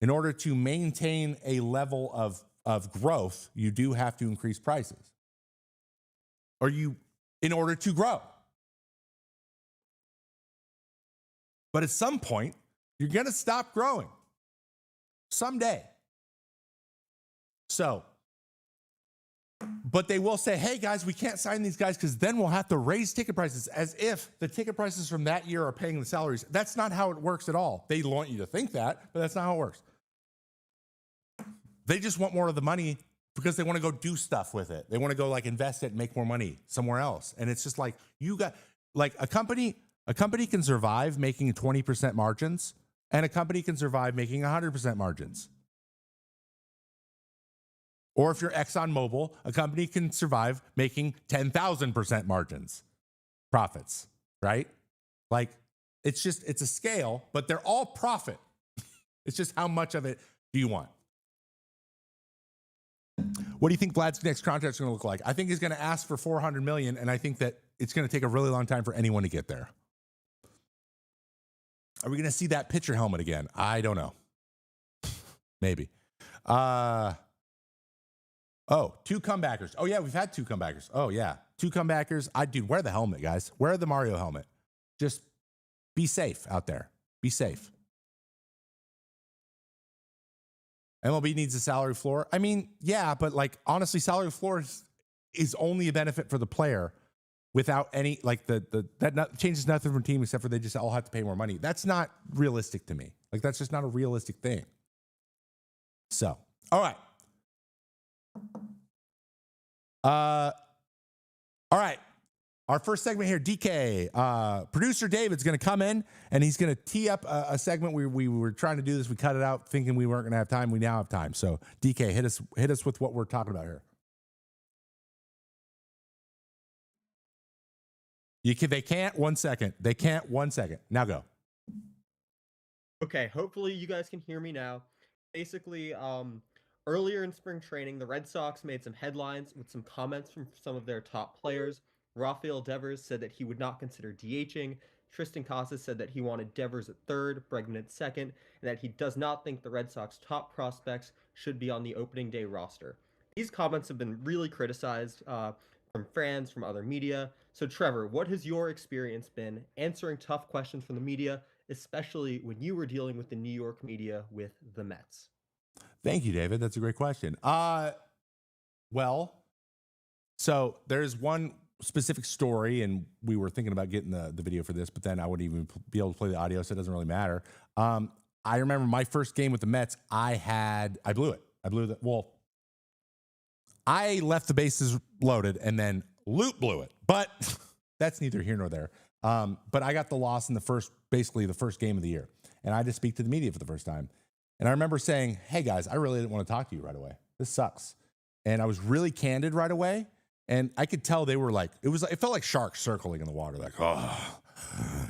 Speaker 1: In order to maintain a level of growth, you do have to increase prices. In order to grow. But at some point, you're going to stop growing. Someday. So, but they will say, hey guys, we can't sign these guys because then we'll have to raise ticket prices, as if the ticket prices from that year are paying the salaries. That's not how it works at all. They want you to think that, but that's not how it works. They just want more of the money because they want to go do stuff with it. They want to go like invest it and make more money somewhere else. And it's just like, you got like a company can survive making 20% margins, and a company can survive making 100% margins. Or if you're ExxonMobil, a company can survive making 10,000% margins, profits, right? Like, it's a scale, but they're all profit. It's just how much of it do you want? What do you think Vlad's next contract is going to look like? I think he's going to ask for $400 million, and I think that it's going to take a really long time for anyone to get there. Are we going to see that pitcher helmet again? I don't know. Maybe. Oh, 2 comebackers. Oh, yeah, we've had 2 comebackers. Oh, yeah. 2 comebackers. Dude, wear the helmet, guys. Wear the Mario helmet. Just be safe out there. Be safe. MLB needs a salary floor. I mean, yeah, but like, honestly, salary floor is only a benefit for the player without any, like, that changes nothing from team except for they just all have to pay more money. That's not realistic to me. Like, that's just not a realistic thing. So, all right. All right. Our first segment here, DK. Producer David's going to come in, and he's going to tee up a segment. We were trying to do this. We cut it out thinking we weren't going to have time. We now have time. So, DK, hit us with what we're talking about here. They can't 1 second. They can't 1 second. Now go.
Speaker 2: Okay, hopefully you guys can hear me now. Basically, earlier in spring training, the Red Sox made some headlines with some comments from some of their top players. Rafael Devers said that he would not consider DHing. Tristan Casas said that he wanted Devers at third, Bregman at second, and that he does not think the Red Sox top prospects should be on the opening day roster. These comments have been really criticized from fans, from other media. So, Trevor, what has your experience been answering tough questions from the media, especially when you were dealing with the New York media with the Mets?
Speaker 1: Thank you, David. That's a great question. Well, so there's one specific story, and we were thinking about getting the video for this, but then I wouldn't even be able to play the audio, so it doesn't really matter. I remember my first game with the Mets. I blew it. I left the bases loaded, and then Loop blew it, but that's neither here nor there. But I got the loss in basically the first game of the year, and I had to speak to the media for the first time. And I remember saying, "Hey guys, I really didn't want to talk to you right away. This sucks." And I was really candid right away. And I could tell they were like, it felt like sharks circling in the water. Like, oh,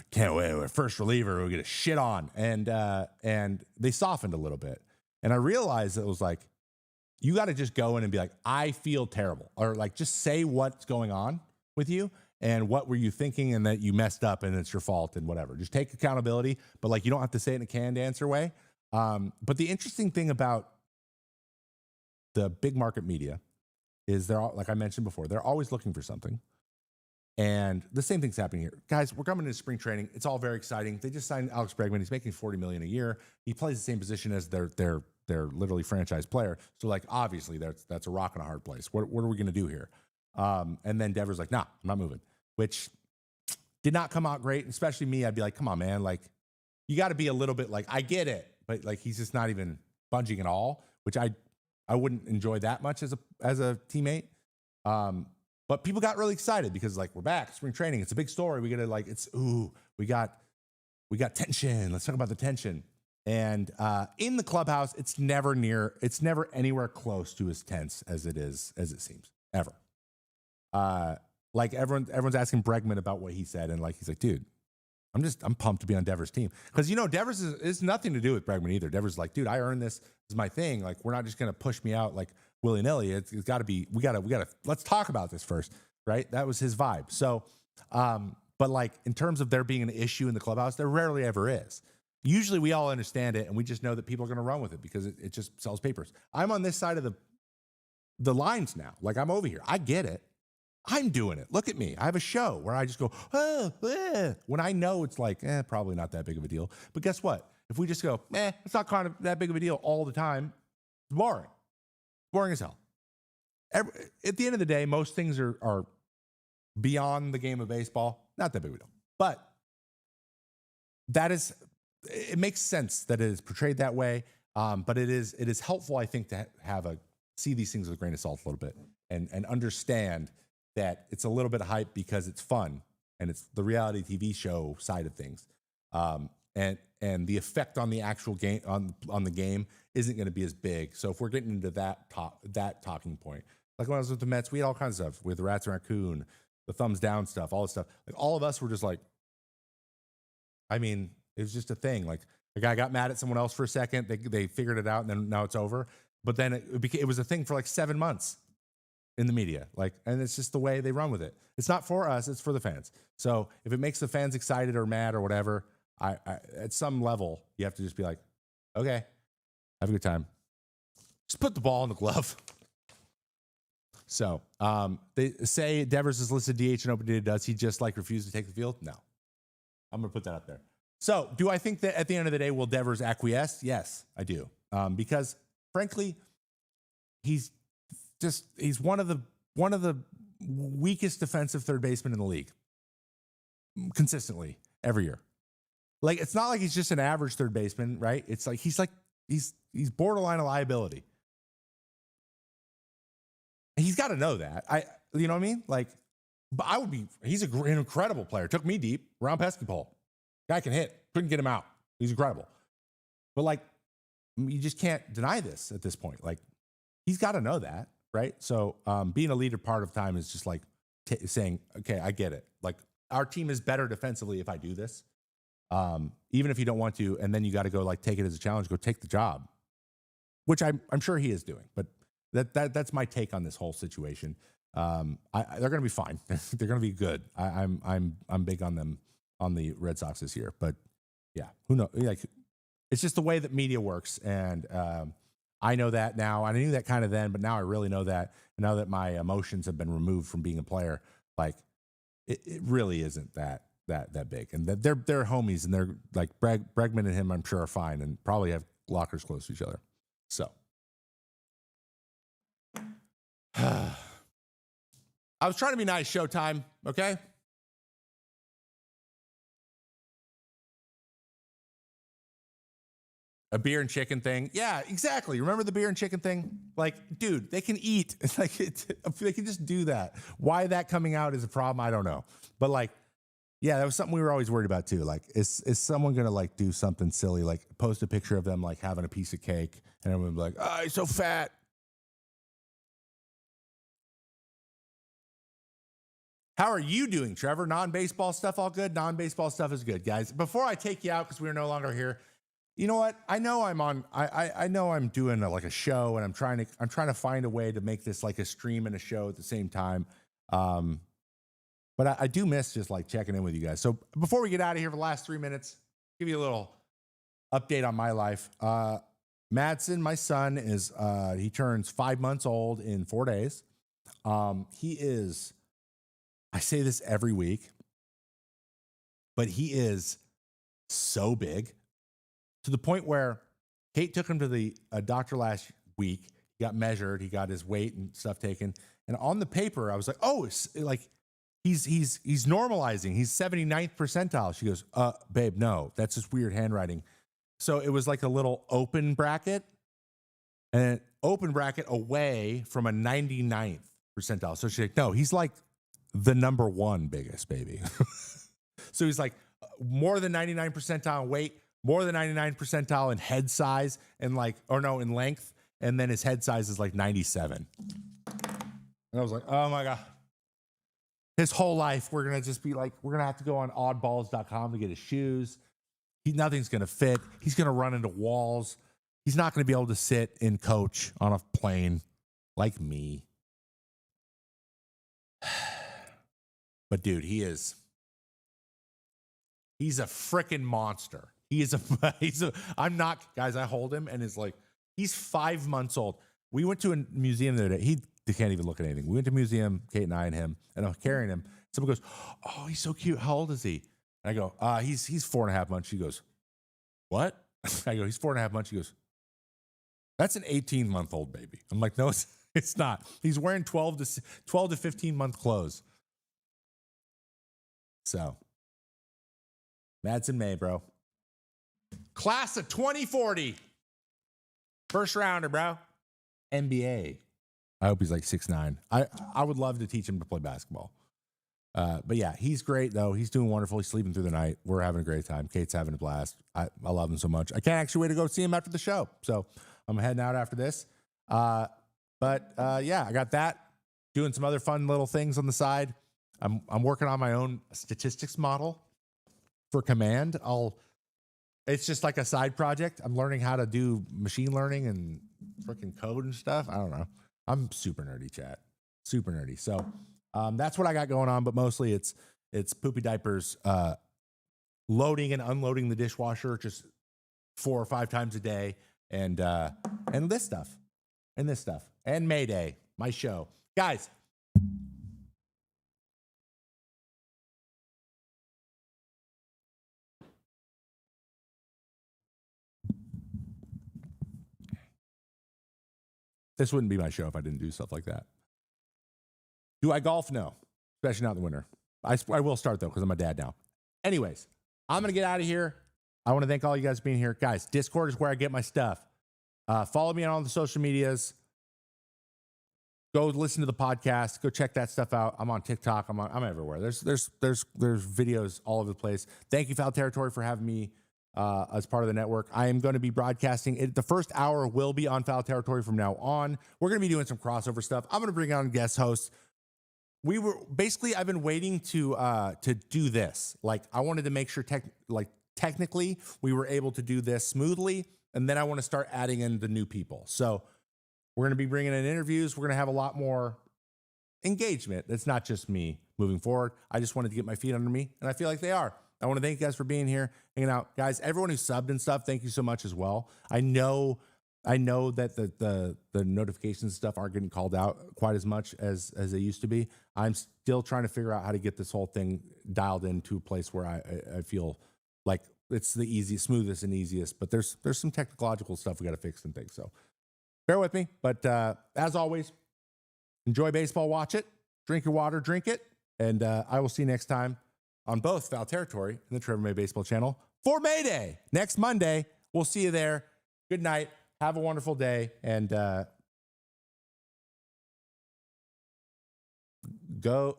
Speaker 1: can't wait. We're first reliever. We'll get a shit on. And they softened a little bit. And I realized that it was like, you got to just go in and be like, I feel terrible. Or like, just say what's going on with you and what were you thinking and that you messed up and it's your fault and whatever. Just take accountability. But like, you don't have to say it in a canned answer way. But the interesting thing about the big market media is like I mentioned before, they're always looking for something. And the same thing's happening here. Guys, we're coming into spring training. It's all very exciting. They just signed Alex Bregman. He's making $40 million a year. He plays the same position as their literally franchise player. So like, obviously that's a rock and a hard place. What are we going to do here? And then Devers like, nah, I'm not moving, which did not come out great. Especially me. I'd be like, come on, man. Like you got to be a little bit like, I get it, but like, he's just not even budging at all, which I wouldn't enjoy that much as a teammate. But people got really excited because like we're back, spring training. It's a big story. We gotta we got tension. Let's talk about the tension. And in the clubhouse, it's never anywhere close to as tense as it seems ever. Like everyone's asking Bregman about what he said, and like he's like, dude, I'm pumped to be on Devers' team because Devers is nothing to do with Bregman either. Devers is like, dude, I earned this. This is my thing. Like, we're not just gonna push me out like willy nilly. It's got to be. We gotta. Let's talk about this first, right? That was his vibe. So, but like in terms of there being an issue in the clubhouse, there rarely ever is. Usually, we all understand it, and we just know that people are gonna run with it because it just sells papers. I'm on this side of the lines now. Like I'm over here. I get it. I'm doing it. Look at me. I have a show where I just go, when I know it's like, probably not that big of a deal. But guess what? If we just go, it's not kind of that big of a deal all the time, it's boring. Boring as hell. At the end of the day, most things are beyond the game of baseball. Not that big of a deal. But it makes sense that it is portrayed that way. But it is helpful, I think, to see these things with a grain of salt a little bit and understand that it's a little bit of hype because it's fun and it's the reality TV show side of things. And the effect on the actual game on the game isn't going to be as big. So if we're getting into that talking point, like when I was with the Mets, we had all kinds of stuff with the Rats and Raccoon, the thumbs down stuff, all this stuff. Like all of us were just like, I mean, it was just a thing. Like a guy got mad at someone else for a second, they figured it out, and then now it's over. But then it was a thing for like 7 months in the media, and it's just the way they run with it. It's not for us; it's for the fans. So if it makes the fans excited or mad or whatever, I at some level you have to just be like, okay, have a good time. Just put the ball in the glove. So they say Devers is listed DH and open day. Does he just refuse to take the field? No, I'm gonna put that up there. So do I think that at the end of the day will Devers acquiesce? Yes, I do, because frankly, he's one of the weakest defensive third basemen in the league consistently every year. Like it's not like he's just an average third baseman, right? It's like he's borderline a liability. And he's got to know that. You know what I mean? Like, but he's an incredible player. Took me deep, round pesky pole. Guy can hit. Couldn't get him out. He's incredible. But like, you just can't deny this at this point. Like, he's got to know that. Right. So being a leader part of time is just like saying, OK, I get it. Like our team is better defensively if I do this, even if you don't want to. And then you got to go take it as a challenge, go take the job, which I'm sure he is doing. But that's my take on this whole situation. They're going to be fine. They're going to be good. I'm big on them on the Red Sox this year. But yeah, who knows? Like it's just the way that media works. And I know that now. I knew that kind of then, but now I really know that. And now that my emotions have been removed from being a player, like it really isn't that big. And they're homies, and they're like Bregman and him, I'm sure, are fine and probably have lockers close to each other. So I was trying to be nice, Showtime, okay? A beer and chicken thing. Yeah, exactly. Remember the beer and chicken thing? Like, dude, they can eat. It's like they can just do that. Why that coming out is a problem, I don't know. But like, yeah, that was something we were always worried about too. Like, is someone gonna like do something silly, like post a picture of them like having a piece of cake, and everyone be like, "Oh, he's so fat." How are you doing, Trevor? Non-baseball stuff all good? Non-baseball stuff is good, guys. Before I take you out because we are no longer here, you know what? I know I'm on. I know I'm doing like a show, and I'm trying to find a way to make this like a stream and a show at the same time. But I do miss just like checking in with you guys. So before we get out of here for the last 3 minutes, give you a little update on my life. Madsen, my son, he turns 5 months old in 4 days. He is. I say this every week, but he is so big, to the point where Kate took him to the doctor last week. He got measured. He got his weight and stuff taken. And on the paper, I was like, oh, it's like he's normalizing. He's 79th percentile. She goes, babe, no, that's just weird handwriting. So it was like a little open bracket, and an open bracket away from a 99th percentile. So she's like, no, he's like the number one biggest baby. So he's like more than 99 percentile in weight, more than 99 percentile in head size, and like, or no, in length. And then his head size is like 97. And I was like, oh my God. His whole life, we're going to just be like, we're going to have to go on oddballs.com to get his shoes. Nothing's going to fit. He's going to run into walls. He's not going to be able to sit and coach on a plane like me. But dude, he's a freaking monster. I'm not, guys, I hold him and it's like, he's 5 months old. We went to a museum the other day. He can't even look at anything. We went to a museum, Kate and I and him, and I'm carrying him. Someone goes, oh, he's so cute. How old is he? And I go, he's 4.5 months. She goes, what? I go, he's 4.5 months. She goes, that's an 18-month-old baby. I'm like, no, it's not. He's wearing 12 to 15 month clothes. So, Madsen May, bro. Class of 2040. First rounder, bro. NBA. I hope he's like 6'9". I would love to teach him to play basketball. But yeah, he's great, though. He's doing wonderful. He's sleeping through the night. We're having a great time. Kate's having a blast. I love him so much. I can't actually wait to go see him after the show. So I'm heading out after this. Yeah, I got that. Doing some other fun little things on the side. I'm working on my own statistics model for Command. It's just like a side project. I'm learning how to do machine learning and freaking code and stuff. I don't know. I'm super nerdy, chat. Super nerdy. So that's what I got going on, but mostly it's poopy diapers, loading and unloading the dishwasher just 4 or 5 times a day, and this stuff, and Mayday, my show. Guys, this wouldn't be my show if I didn't do stuff like that. Do I golf? No, especially not in the winter. I will start, though, because I'm a dad now. Anyways, I'm going to get out of here. I want to thank all you guys for being here. Guys, Discord is where I get my stuff. Follow me on all the social medias. Go listen to the podcast. Go check that stuff out. I'm on TikTok. I'm everywhere. There's videos all over the place. Thank you, Foul Territory, for having me as part of the network. I am going to be broadcasting it. The first hour will be on Foul Territory from now on. We're going to be doing some crossover stuff. I'm going to bring on guest hosts. I've been waiting to do this. Like, I wanted to make sure technically we were able to do this smoothly, and then I want to start adding in the new people. So we're going to be bringing in interviews. We're going to have a lot more engagement. It's not just me moving forward. I just wanted to get my feet under me, and I feel like they are. I want to thank you guys for being here, hanging out. Guys, everyone who subbed and stuff, thank you so much as well. I know I know that the notifications stuff aren't getting called out quite as much as they used to be. I'm still trying to figure out how to get this whole thing dialed into a place where I feel like it's the easiest, smoothest, and easiest. But there's some technological stuff we got to fix and things. So bear with me. But as always, enjoy baseball, watch it, drink your water, drink it, and I will see you next time on both Foul Territory and the Trevor May Baseball Channel for Mayday next Monday. We'll see you there. Good night. Have a wonderful day, and go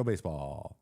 Speaker 1: baseball.